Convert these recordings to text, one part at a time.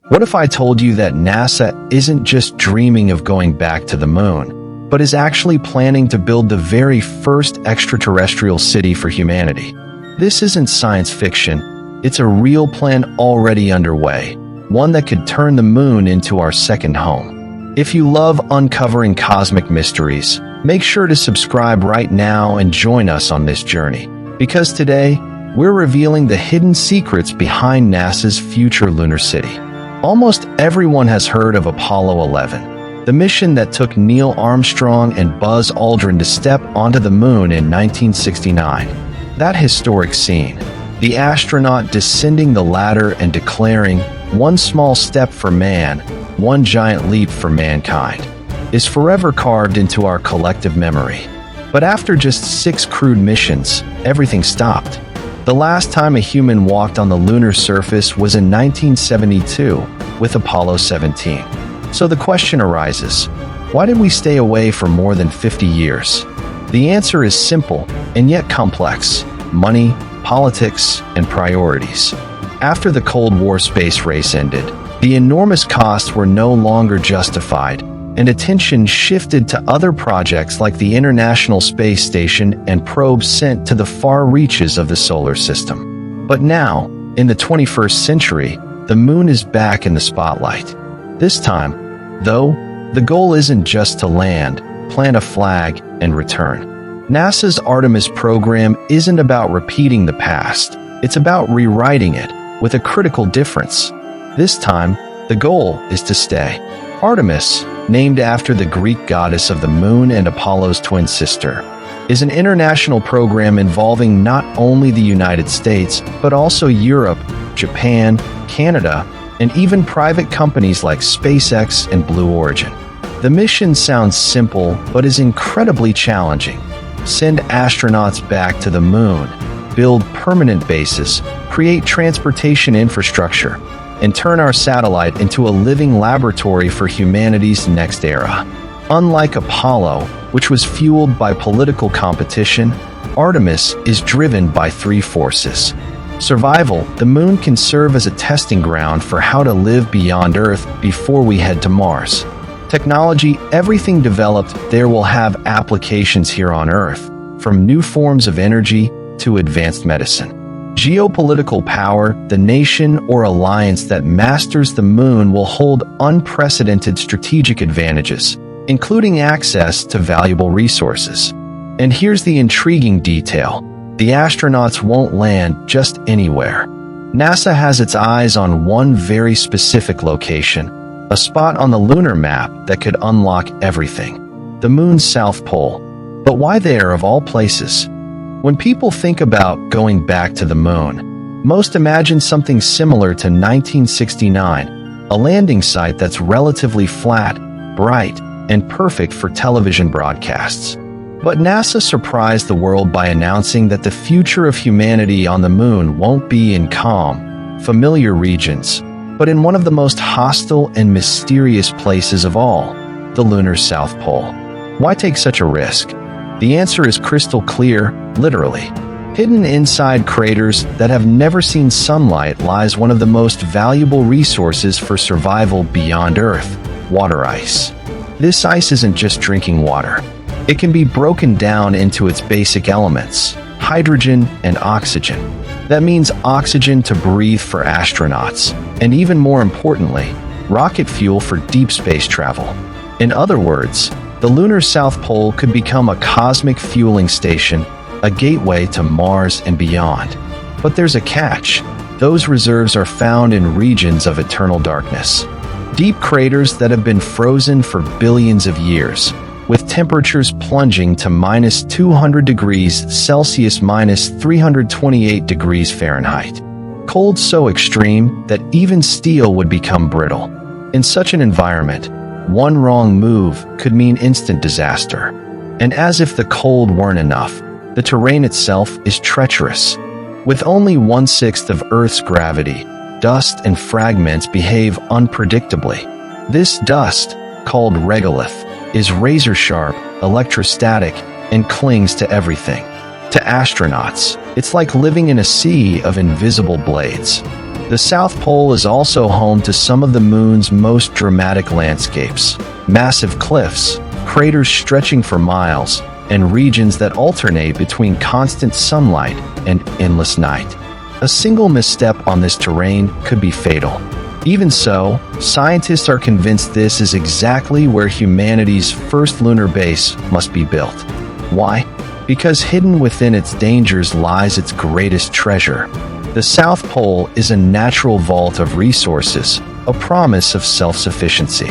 What if I told you that NASA isn't just dreaming of going back to the moon, but is actually planning to build the very first extraterrestrial city for humanity? This isn't science fiction, it's a real plan already underway, one that could turn the moon into our second home. If you love uncovering cosmic mysteries, make sure to subscribe right now and join us on this journey, because today, we're revealing the hidden secrets behind NASA's future lunar city. Almost everyone has heard of Apollo 11, the mission that took Neil Armstrong and Buzz Aldrin to step onto the moon in 1969. That historic scene, the astronaut descending the ladder and declaring, "One small step for man, one giant leap for mankind," is forever carved into our collective memory. But after just 6 crewed missions, everything stopped. The last time a human walked on the lunar surface was in 1972 with Apollo 17. So the question arises, why did we stay away for more than 50 years? The answer is simple and yet complex: money, politics, and priorities. After the Cold War space race ended, the enormous costs were no longer justified, and attention shifted to other projects like the International Space Station and probes sent to the far reaches of the solar system. But now, in the 21st century, the moon is back in the spotlight. This time, though, the goal isn't just to land, plant a flag, and return. NASA's Artemis program isn't about repeating the past, it's about rewriting it, with a critical difference. This time, the goal is to stay. Artemis, named after the Greek goddess of the moon and Apollo's twin sister, is an international program involving not only the United States, but also Europe, Japan, Canada, and even private companies like SpaceX and Blue Origin. The mission sounds simple, but is incredibly challenging. Send astronauts back to the moon, build permanent bases, create transportation infrastructure, and turn our satellite into a living laboratory for humanity's next era. Unlike Apollo, which was fueled by political competition, Artemis is driven by 3 forces. Survival: the moon can serve as a testing ground for how to live beyond Earth before we head to Mars. Technology: everything developed there will have applications here on Earth, from new forms of energy to advanced medicine. Geopolitical power: the nation or alliance that masters the moon will hold unprecedented strategic advantages, including access to valuable resources. And here's the intriguing detail: the astronauts won't land just anywhere. NASA has its eyes on one very specific location, a spot on the lunar map that could unlock everything: the moon's south pole. But why there, of all places? When people think about going back to the moon, most imagine something similar to 1969, a landing site that's relatively flat, bright, and perfect for television broadcasts. But NASA surprised the world by announcing that the future of humanity on the moon won't be in calm, familiar regions, but in one of the most hostile and mysterious places of all, the lunar South Pole. Why take such a risk? The answer is crystal clear, literally. Hidden inside craters that have never seen sunlight lies one of the most valuable resources for survival beyond Earth: water ice. This ice isn't just drinking water. It can be broken down into its basic elements: hydrogen and oxygen. That means oxygen to breathe for astronauts, and even more importantly, rocket fuel for deep space travel. In other words, the lunar South Pole could become a cosmic fueling station, a gateway to Mars and beyond. But there's a catch: those reserves are found in regions of eternal darkness. Deep craters that have been frozen for billions of years, with temperatures plunging to -200 degrees Celsius, -328 degrees Fahrenheit. Cold so extreme that even steel would become brittle. In such an environment, one wrong move could mean instant disaster. And as if the cold weren't enough, the terrain itself is treacherous. With only 1/6 of Earth's gravity, dust and fragments behave unpredictably. This dust, called regolith, is razor-sharp, electrostatic, and clings to everything. To astronauts, it's like living in a sea of invisible blades. The South Pole is also home to some of the moon's most dramatic landscapes: massive cliffs, craters stretching for miles, and regions that alternate between constant sunlight and endless night. A single misstep on this terrain could be fatal. Even so, scientists are convinced this is exactly where humanity's first lunar base must be built. Why? Because hidden within its dangers lies its greatest treasure. The South Pole is a natural vault of resources, a promise of self-sufficiency.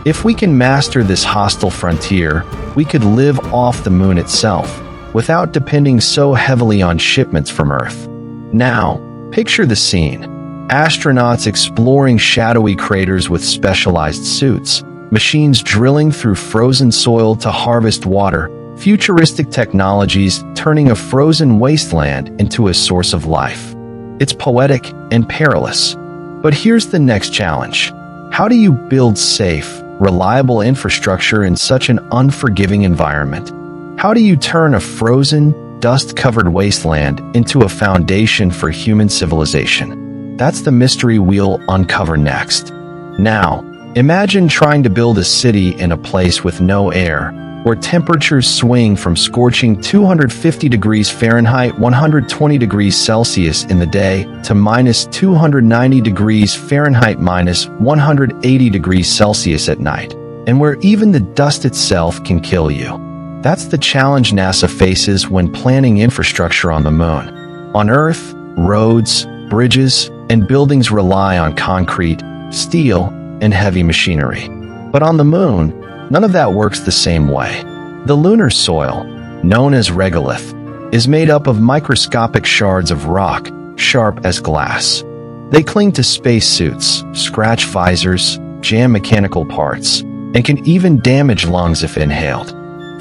If we can master this hostile frontier, we could live off the moon itself, without depending so heavily on shipments from Earth. Now, picture the scene. Astronauts exploring shadowy craters with specialized suits, machines drilling through frozen soil to harvest water, futuristic technologies turning a frozen wasteland into a source of life. It's poetic and perilous. But here's the next challenge. How do you build safe, reliable infrastructure in such an unforgiving environment? How do you turn a frozen, dust-covered wasteland into a foundation for human civilization? That's the mystery we'll uncover next. Now, imagine trying to build a city in a place with no air, where temperatures swing from scorching 250 degrees Fahrenheit 120 degrees Celsius in the day to minus 290 degrees Fahrenheit minus 180 degrees Celsius at night, and where even the dust itself can kill you. That's the challenge NASA faces when planning infrastructure on the moon. On Earth, roads, bridges, and buildings rely on concrete, steel, and heavy machinery. But on the moon, none of that works the same way. The lunar soil, known as regolith, is made up of microscopic shards of rock, sharp as glass. They cling to spacesuits, scratch visors, jam mechanical parts, and can even damage lungs if inhaled.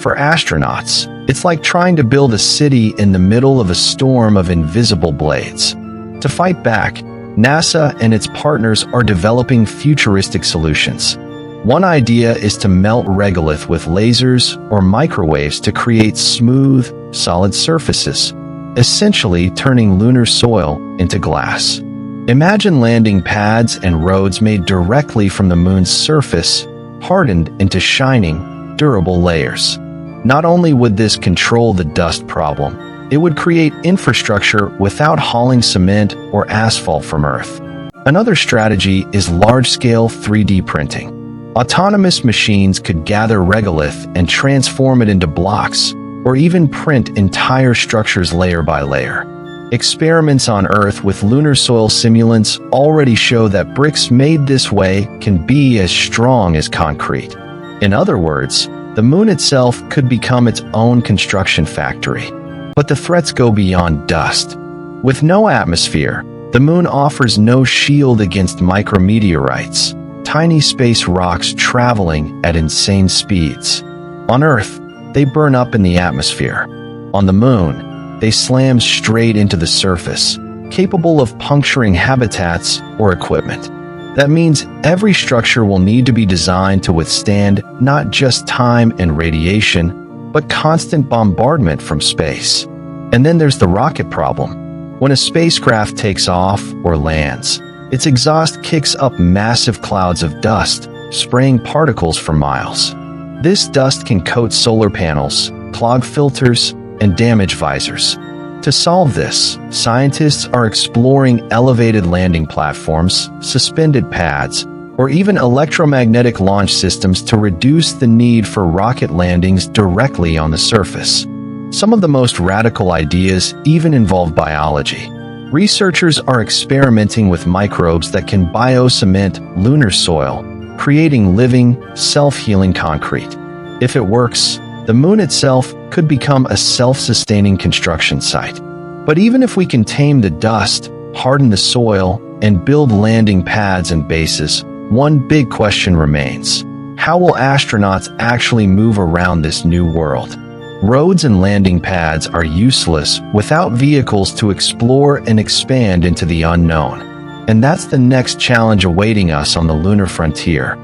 For astronauts, it's like trying to build a city in the middle of a storm of invisible blades. To fight back, NASA and its partners are developing futuristic solutions. One idea is to melt regolith with lasers or microwaves to create smooth, solid surfaces, essentially turning lunar soil into glass. Imagine landing pads and roads made directly from the moon's surface, hardened into shining, durable layers. Not only would this control the dust problem, it would create infrastructure without hauling cement or asphalt from Earth. Another strategy is large-scale 3D printing. Autonomous machines could gather regolith and transform it into blocks, or even print entire structures layer by layer. Experiments on Earth with lunar soil simulants already show that bricks made this way can be as strong as concrete. In other words, the moon itself could become its own construction factory. But the threats go beyond dust. With no atmosphere, the moon offers no shield against micrometeorites, tiny space rocks traveling at insane speeds. On Earth, they burn up in the atmosphere. On the moon, they slam straight into the surface, capable of puncturing habitats or equipment. That means every structure will need to be designed to withstand not just time and radiation, but constant bombardment from space. And then there's the rocket problem. When a spacecraft takes off or lands, its exhaust kicks up massive clouds of dust, spraying particles for miles. This dust can coat solar panels, clog filters, and damage visors. To solve this, scientists are exploring elevated landing platforms, suspended pads, or even electromagnetic launch systems to reduce the need for rocket landings directly on the surface. Some of the most radical ideas even involve biology. Researchers are experimenting with microbes that can biocement lunar soil, creating living, self-healing concrete. If it works, the moon itself could become a self-sustaining construction site. But even if we can tame the dust, harden the soil, and build landing pads and bases, one big question remains. How will astronauts actually move around this new world? Roads and landing pads are useless without vehicles to explore and expand into the unknown. And that's the next challenge awaiting us on the lunar frontier.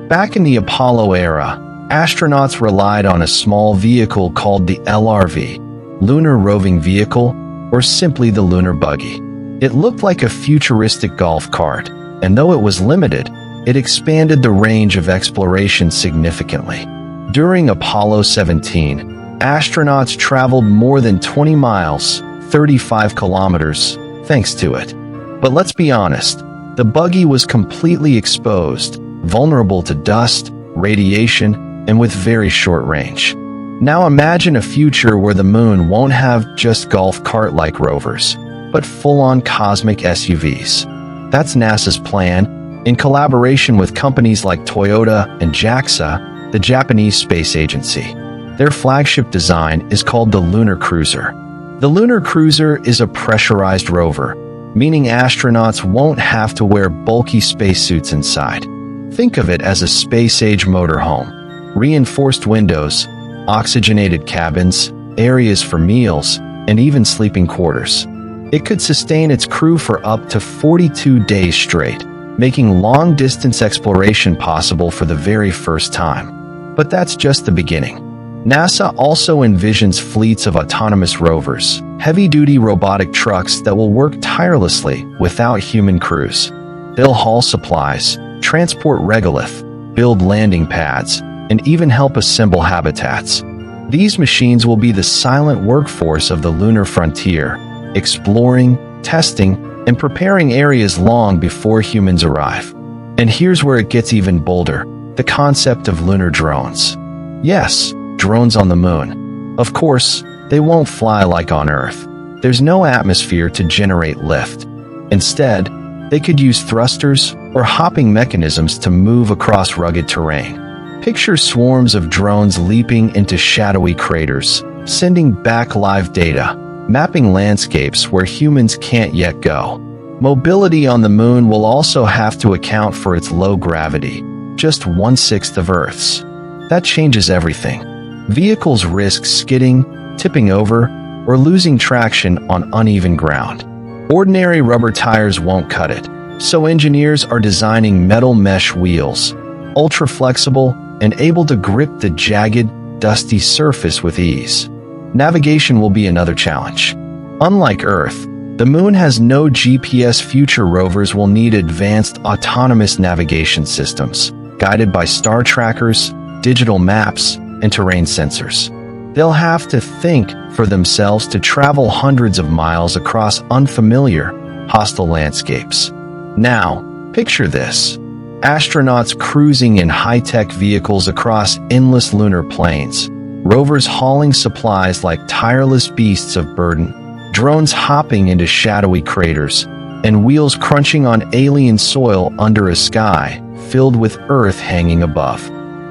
Back in the Apollo era, astronauts relied on a small vehicle called the LRV, Lunar Roving Vehicle, or simply the lunar buggy. It looked like a futuristic golf cart, and though it was limited, it expanded the range of exploration significantly. During Apollo 17, astronauts traveled more than 20 miles, 35 kilometers, thanks to it. But let's be honest, the buggy was completely exposed, vulnerable to dust, radiation, and with very short range. Now imagine a future where the moon won't have just golf cart-like rovers, but full-on cosmic SUVs. That's NASA's plan, in collaboration with companies like Toyota and JAXA, the Japanese space agency. Their flagship design is called the Lunar Cruiser. The Lunar Cruiser is a pressurized rover, meaning astronauts won't have to wear bulky spacesuits inside. Think of it as a space-age motorhome. Reinforced windows, oxygenated cabins, areas for meals, and even sleeping quarters. It could sustain its crew for up to 42 days straight, making long-distance exploration possible for the very first time. But that's just the beginning. NASA also envisions fleets of autonomous rovers, heavy-duty robotic trucks that will work tirelessly without human crews. They'll haul supplies, transport regolith, build landing pads, and even help assemble habitats. These machines will be the silent workforce of the lunar frontier, exploring, testing, and preparing areas long before humans arrive. And here's where it gets even bolder: the concept of lunar drones. Yes, drones on the moon. Of course, they won't fly like on Earth. There's no atmosphere to generate lift. Instead, they could use thrusters or hopping mechanisms to move across rugged terrain. Picture swarms of drones leaping into shadowy craters, sending back live data, mapping landscapes where humans can't yet go. Mobility on the moon will also have to account for its low gravity, just 1/6 of Earth's. That changes everything. Vehicles risk skidding, tipping over, or losing traction on uneven ground. Ordinary rubber tires won't cut it, so engineers are designing metal mesh wheels, ultra-flexible and able to grip the jagged, dusty surface with ease. Navigation will be another challenge. Unlike Earth, the moon has no GPS. Future rovers will need advanced autonomous navigation systems, guided by star trackers, digital maps, and terrain sensors. They'll have to think for themselves to travel hundreds of miles across unfamiliar, hostile landscapes. Now, picture this: astronauts cruising in high-tech vehicles across endless lunar plains, rovers hauling supplies like tireless beasts of burden, drones hopping into shadowy craters, and wheels crunching on alien soil under a sky filled with Earth hanging above.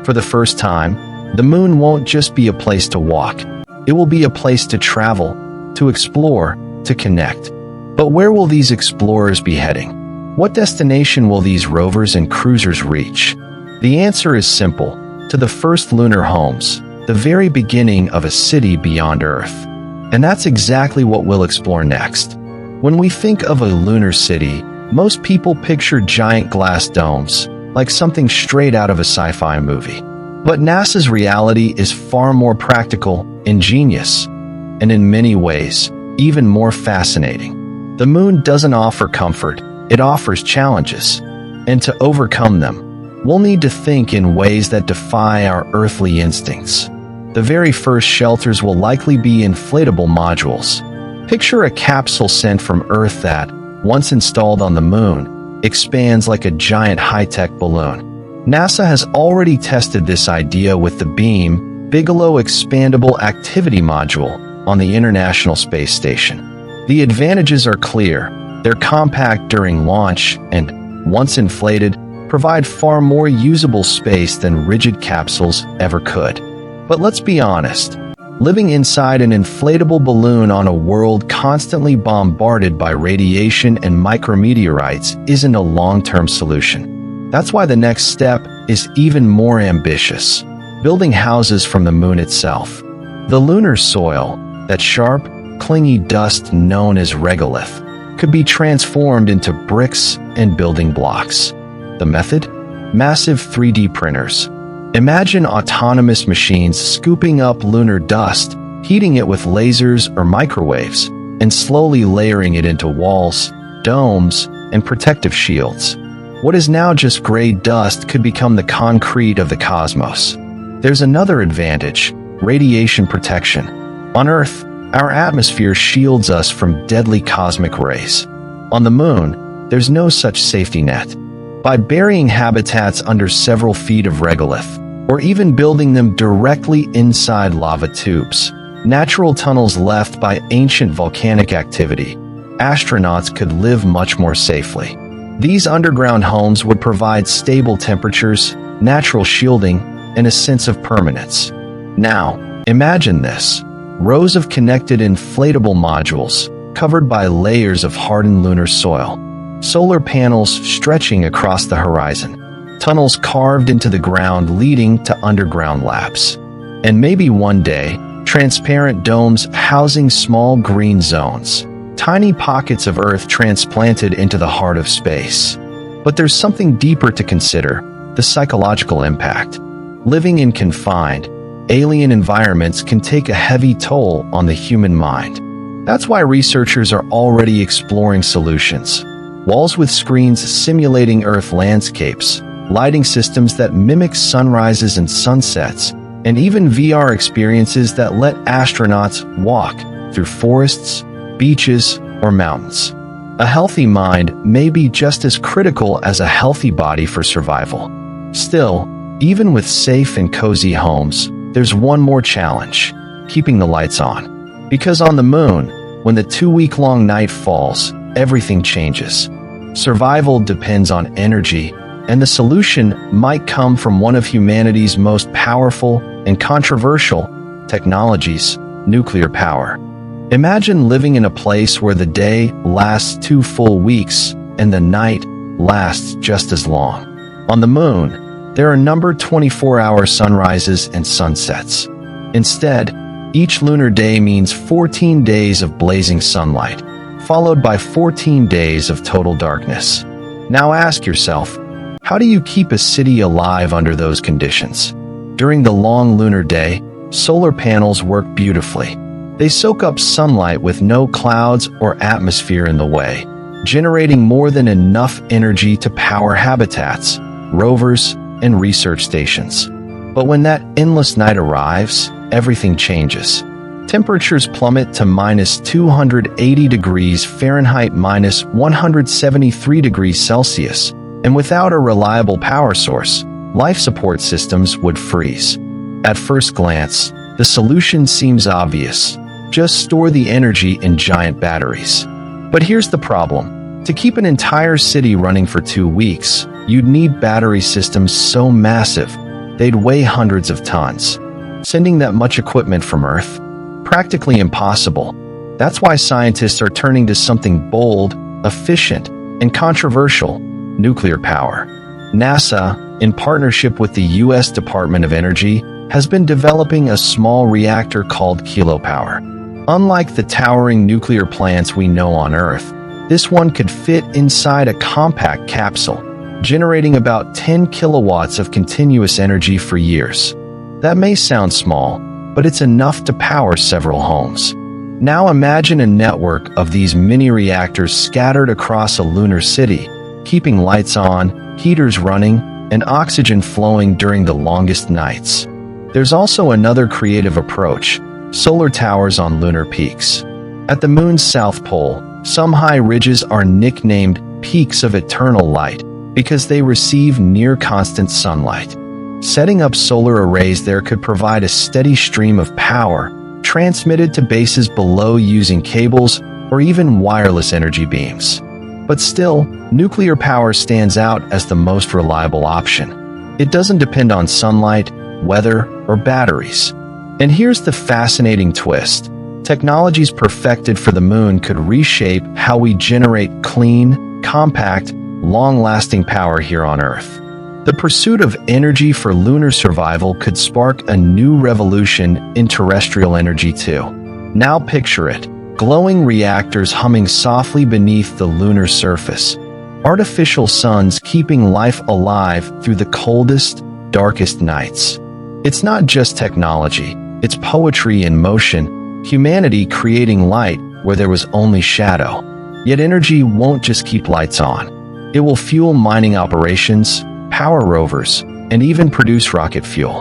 For the first time, the moon won't just be a place to walk. It will be a place to travel, to explore, to connect. But where will these explorers be heading? What destination will these rovers and cruisers reach? The answer is simple: to the first lunar homes, the very beginning of a city beyond Earth. And that's exactly what we'll explore next. When we think of a lunar city, most people picture giant glass domes, like something straight out of a sci-fi movie. But NASA's reality is far more practical, ingenious, and in many ways, even more fascinating. The moon doesn't offer comfort, it offers challenges. And to overcome them, we'll need to think in ways that defy our earthly instincts. The very first shelters will likely be inflatable modules. Picture a capsule sent from Earth that, once installed on the moon, expands like a giant high-tech balloon. NASA has already tested this idea with the Beam Bigelow Expandable Activity Module on the International Space Station. The advantages are clear. They're compact during launch and, once inflated, provide far more usable space than rigid capsules ever could. But let's be honest, living inside an inflatable balloon on a world constantly bombarded by radiation and micrometeorites isn't a long-term solution. That's why the next step is even more ambitious: building houses from the moon itself. The lunar soil, that sharp, clingy dust known as regolith, could be transformed into bricks and building blocks. The method? Massive 3D printers. Imagine autonomous machines scooping up lunar dust, heating it with lasers or microwaves, and slowly layering it into walls, domes, and protective shields. What is now just gray dust could become the concrete of the cosmos. There's another advantage: radiation protection. On Earth, our atmosphere shields us from deadly cosmic rays. On the Moon, there's no such safety net. By burying habitats under several feet of regolith, or even building them directly inside lava tubes, natural tunnels left by ancient volcanic activity, astronauts could live much more safely. These underground homes would provide stable temperatures, natural shielding, and a sense of permanence. Now, imagine this: rows of connected inflatable modules, covered by layers of hardened lunar soil, solar panels stretching across the horizon, tunnels carved into the ground leading to underground labs, and maybe one day, transparent domes housing small green zones, tiny pockets of Earth transplanted into the heart of space. But there's something deeper to consider: the psychological impact. Living in confined, alien environments can take a heavy toll on the human mind. That's why researchers are already exploring solutions: walls with screens simulating Earth landscapes, lighting systems that mimic sunrises and sunsets, and even VR experiences that let astronauts walk through forests, beaches, or mountains. A healthy mind may be just as critical as a healthy body for survival. Still, even with safe and cozy homes, there's one more challenge: keeping the lights on. Because on the Moon, when the 2-week-long night falls, everything changes. Survival depends on energy, and the solution might come from one of humanity's most powerful and controversial technologies: nuclear power. Imagine living in a place where the day lasts 2 full weeks and the night lasts just as long. On the Moon, there are numbered 24-hour sunrises and sunsets. Instead, each lunar day means 14 days of blazing sunlight, followed by 14 days of total darkness. Now ask yourself, how do you keep a city alive under those conditions? During the long lunar day, solar panels work beautifully. They soak up sunlight with no clouds or atmosphere in the way, generating more than enough energy to power habitats, rovers, and research stations. But when that endless night arrives, everything changes. Temperatures plummet to minus 280 degrees Fahrenheit, minus 173 degrees Celsius, and without a reliable power source, life support systems would freeze. At first glance, the solution seems obvious: just store the energy in giant batteries. But here's the problem: to keep an entire city running for 2 weeks, you'd need battery systems so massive they'd weigh hundreds of tons. Sending that much equipment from Earth? Practically impossible. That's why scientists are turning to something bold, efficient, and controversial: nuclear power. NASA, in partnership with the U.S. Department of Energy, has been developing a small reactor called kilopower. Unlike the towering nuclear plants we know on Earth, this one could fit inside a compact capsule, generating about 10 kilowatts of continuous energy for years. That may sound small, but it's enough to power several homes. Now imagine a network of these mini reactors scattered across a lunar city, keeping lights on, heaters running, and oxygen flowing during the longest nights. There's also another creative approach: solar towers on lunar peaks. At the Moon's south pole, some high ridges are nicknamed peaks of eternal light because they receive near-constant sunlight. Setting up solar arrays there could provide a steady stream of power, transmitted to bases below using cables or even wireless energy beams. But still, nuclear power stands out as the most reliable option. It doesn't depend on sunlight, weather, or batteries. And here's the fascinating twist: technologies perfected for the Moon could reshape how we generate clean, compact, long-lasting power here on Earth. The pursuit of energy for lunar survival could spark a new revolution in terrestrial energy too. Now picture it: glowing reactors humming softly beneath the lunar surface, artificial suns keeping life alive through the coldest, darkest nights. It's not just technology, it's poetry in motion: humanity creating light where there was only shadow. Yet energy won't just keep lights on. It will fuel mining operations, power rovers, and even produce rocket fuel.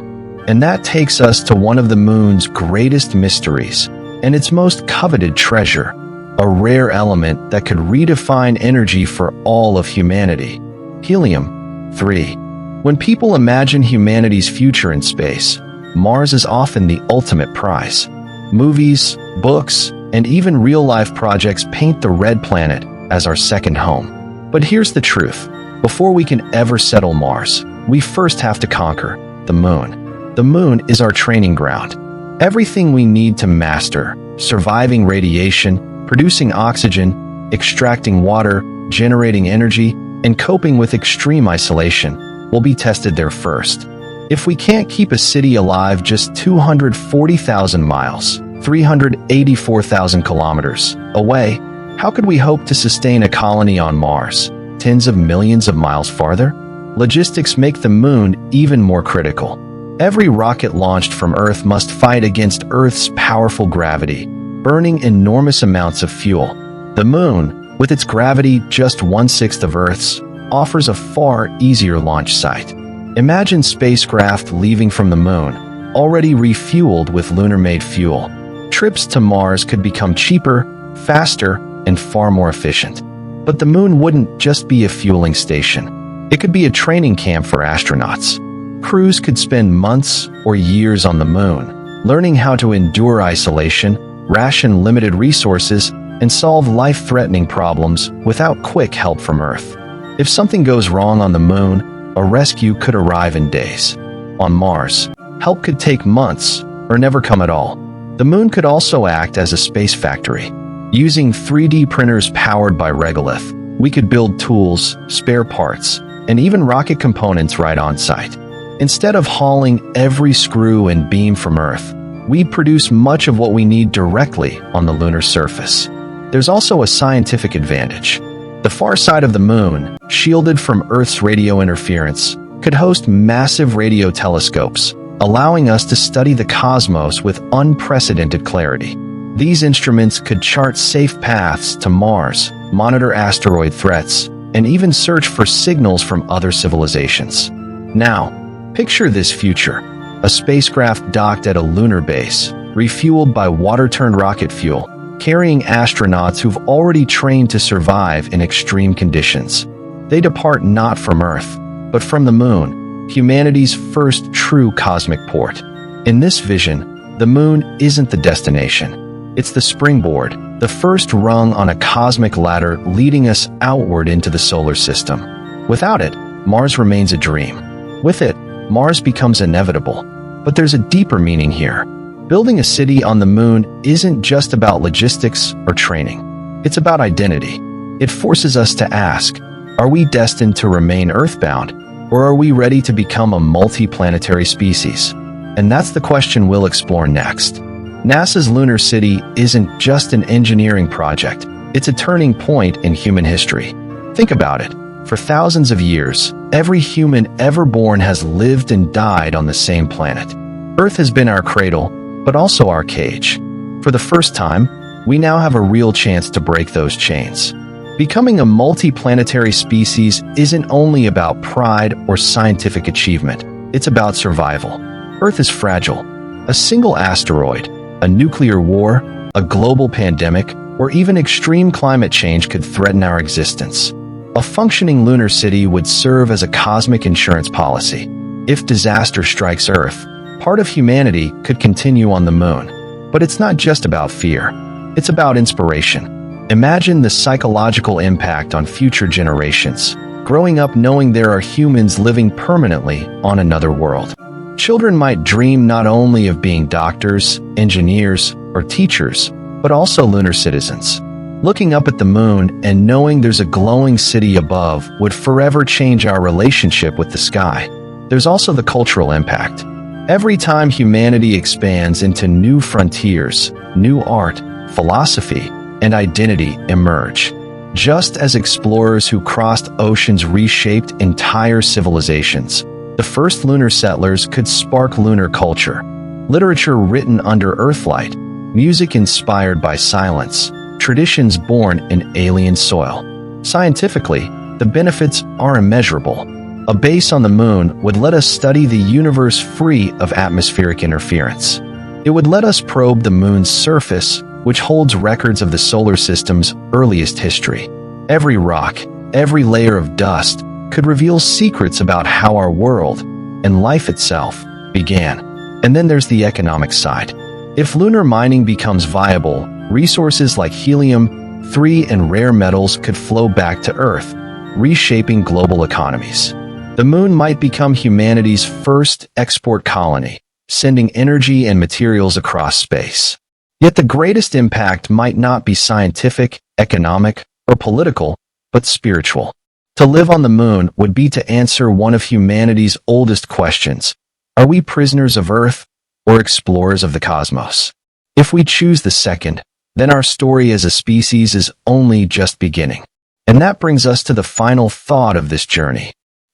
And that takes us to one of the moon's greatest mysteries, and its most coveted treasure, a rare element that could redefine energy for all of humanity: helium-3. When people imagine humanity's future in space, Mars is often the ultimate prize. Movies, books, and even real-life projects paint the red planet as our second home. But here's the truth. Before we can ever settle Mars, we first have to conquer the moon. The moon is our training ground. Everything we need to master, surviving radiation, producing oxygen, extracting water, generating energy, and coping with extreme isolation, will be tested there first. If we can't keep a city alive just 240,000 miles, 384,000 kilometers away, how could we hope to sustain a colony on Mars, tens of millions of miles farther? Logistics make the moon even more critical. Every rocket launched from Earth must fight against Earth's powerful gravity, burning enormous amounts of fuel. The moon, with its gravity just 1/6 of Earth's, offers a far easier launch site. Imagine spacecraft leaving from the moon, already refueled with lunar-made fuel. Trips to Mars could become cheaper, faster, and far more efficient. But the moon wouldn't just be a fueling station. It could be a training camp for astronauts. Crews could spend months or years on the moon, learning how to endure isolation, ration limited resources, and solve life-threatening problems without quick help from Earth. If something goes wrong on the moon, a rescue could arrive in days. On Mars, help could take months or never come at all. The moon could also act as a space factory. Using 3D printers powered by regolith, we could build tools, spare parts, and even rocket components right on site. Instead of hauling every screw and beam from Earth, we'd produce much of what we need directly on the lunar surface. There's also a scientific advantage. The far side of the moon, shielded from Earth's radio interference, could host massive radio telescopes, allowing us to study the cosmos with unprecedented clarity. These instruments could chart safe paths to Mars, monitor asteroid threats, and even search for signals from other civilizations. Now, picture this future: a spacecraft docked at a lunar base, refueled by water-turned rocket fuel, carrying astronauts who've already trained to survive in extreme conditions. They depart not from Earth, but from the moon, humanity's first true cosmic port. In this vision, the moon isn't the destination. It's the springboard, the first rung on a cosmic ladder leading us outward into the solar system. Without it, Mars remains a dream. With it, Mars becomes inevitable. But there's a deeper meaning here. Building a city on the moon isn't just about logistics or training. It's about identity. It forces us to ask, are we destined to remain Earthbound, or are we ready to become a multi-planetary species? And that's the question we'll explore next. NASA's lunar city isn't just an engineering project. It's a turning point in human history. Think about it. For thousands of years, every human ever born has lived and died on the same planet. Earth has been our cradle, but also our cage. For the first time, we now have a real chance to break those chains. Becoming a multi-planetary species isn't only about pride or scientific achievement. It's about survival. Earth is fragile. A single asteroid, a nuclear war, a global pandemic, or even extreme climate change could threaten our existence. A functioning lunar city would serve as a cosmic insurance policy. If disaster strikes Earth, part of humanity could continue on the moon. But it's not just about fear. It's about inspiration. Imagine the psychological impact on future generations, growing up knowing there are humans living permanently on another world. Children might dream not only of being doctors, engineers, or teachers, but also lunar citizens. Looking up at the moon and knowing there's a glowing city above would forever change our relationship with the sky. There's also the cultural impact. Every time humanity expands into new frontiers, new art, philosophy, and identity emerge. Just as explorers who crossed oceans reshaped entire civilizations, the first lunar settlers could spark lunar culture. Literature written under Earthlight, music inspired by silence, traditions born in alien soil. Scientifically, the benefits are immeasurable. A base on the moon would let us study the universe free of atmospheric interference. It would let us probe the moon's surface, which holds records of the solar system's earliest history. Every rock, every layer of dust, could reveal secrets about how our world, and life itself, began. And then there's the economic side. If lunar mining becomes viable, resources like helium-3 and rare metals could flow back to Earth, reshaping global economies. The moon might become humanity's first export colony, sending energy and materials across space. Yet the greatest impact might not be scientific, economic, or political, but spiritual. To live on the moon would be to answer one of humanity's oldest questions. Are we prisoners of Earth or explorers of the cosmos? If we choose the second, then our story as a species is only just beginning. And that brings us to the final thought of this journey.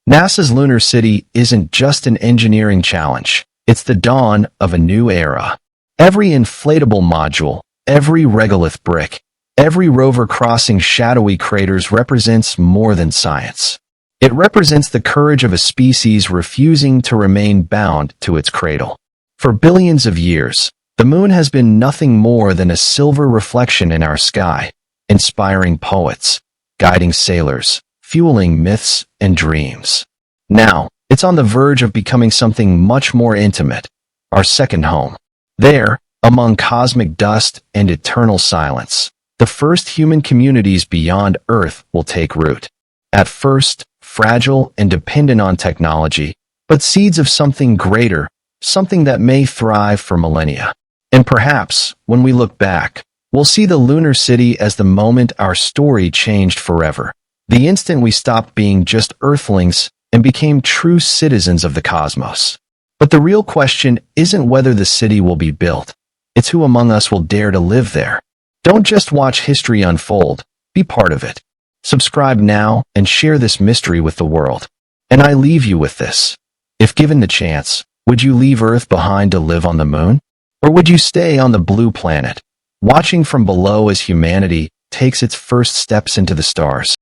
NASA's lunar city isn't just an engineering challenge. It's the dawn of a new era. Every inflatable module, every regolith brick, every rover crossing shadowy craters represents more than science. It represents the courage of a species refusing to remain bound to its cradle. For billions of years, the moon has been nothing more than a silver reflection in our sky, inspiring poets, guiding sailors, fueling myths and dreams. Now, it's on the verge of becoming something much more intimate, our second home. There, among cosmic dust and eternal silence, the first human communities beyond Earth will take root. At first, fragile and dependent on technology, but seeds of something greater, something that may thrive for millennia. And perhaps, when we look back, we'll see the lunar city as the moment our story changed forever. The instant we stopped being just Earthlings and became true citizens of the cosmos. But the real question isn't whether the city will be built. It's who among us will dare to live there. Don't just watch history unfold, be part of it. Subscribe now and share this mystery with the world. And I leave you with this. If given the chance, would you leave Earth behind to live on the moon? Or would you stay on the blue planet, watching from below as humanity takes its first steps into the stars?